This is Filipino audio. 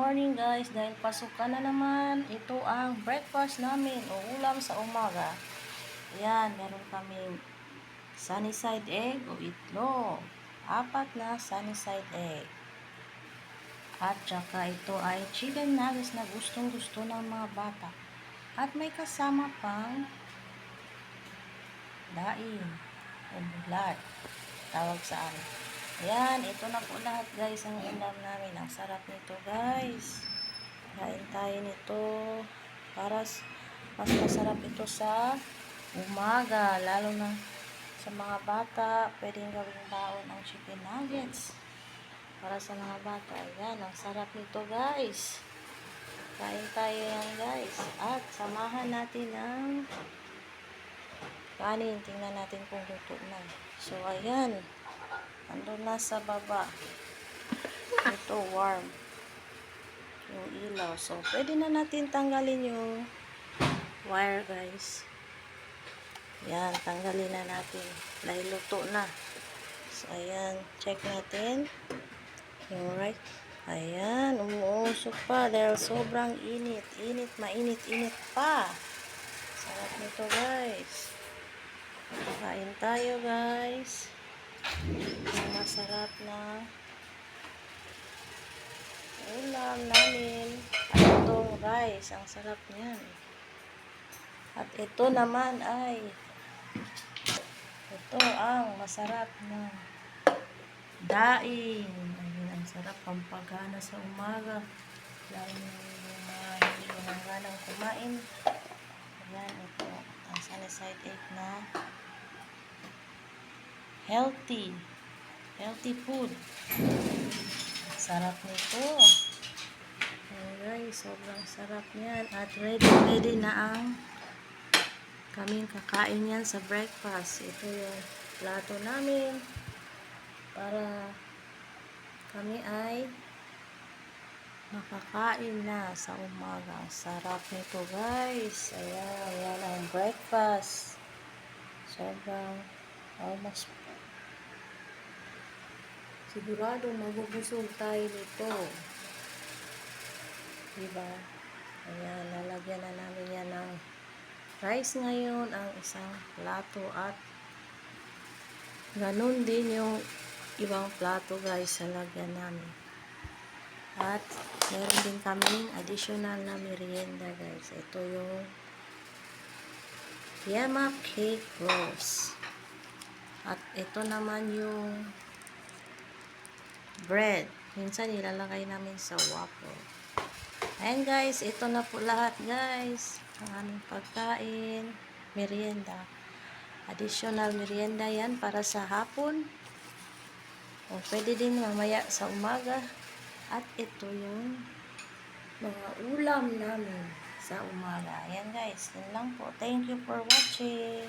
morning guys, dahil pasukan na naman, ito ang breakfast namin o ulam sa umaga. Ayan, meron kaming sunny side egg o itlog. 4 na sunny side egg. At saka ito ay chicken nuggets na gustong gusto ng mga bata. At may kasama pang daing o bulat, tawag sa amin. Ayan, ito na po lahat guys ang ulam namin. Ang sarap nito guys. Kain tayo nito para mas masarap ito sa umaga. Lalo na sa mga bata, pwedeng gawing baon ang chicken nuggets. Para sa mga bata. Ayan, ang sarap nito guys. Kain tayo yan guys. At samahan natin ng kanin. Tingnan natin kung luto na. So ayan. Andun na sa baba. Ito warm. Yung ilaw. So, pwede na natin tanggalin yung wire guys. Yan, tanggalin na natin. Dahil luto na. So, ayan. Check natin. Yung right. Ayan, umuusok pa. Dahil sobrang init. Init, mainit, init pa. Sarap nito guys. Kain tayo guys. Ang masarap na ulam namin. At itong rice, ang sarap niyan. At ito naman ay ito ang masarap na daing. Ayun, ang sarap pampagana sa umaga. Lalo na yung mga hindi walang ganang kumain. Ayan, ito ang sunny side egg na healthy food. Sarap nito. Ayan guys, sobrang sarap niyan. At ready na ang kaming kakain yan sa breakfast. Ito yung plato namin para kami ay makakain na sa umaga. Sarap nito guys. Ayan, yan ang breakfast. Sobrang almost sigurado mabubusog tayo nito. Diba? Ayan, lalagyan na namin yan ng rice ngayon, ang isang plato. At ganun din yung ibang plato guys, lalagyan namin. At meron din kaming additional na merienda guys. Ito yung Yema cake rolls. At ito naman yung bread. Minsan ilalagay namin sa waffle. Ayan guys, ito na po lahat guys. Ang aming pagkain, merienda. Additional merienda yan para sa hapon. O pwede din mamaya sa umaga. At ito yung mga ulam namin sa umaga. Ayan guys, yun lang po. Thank you for watching.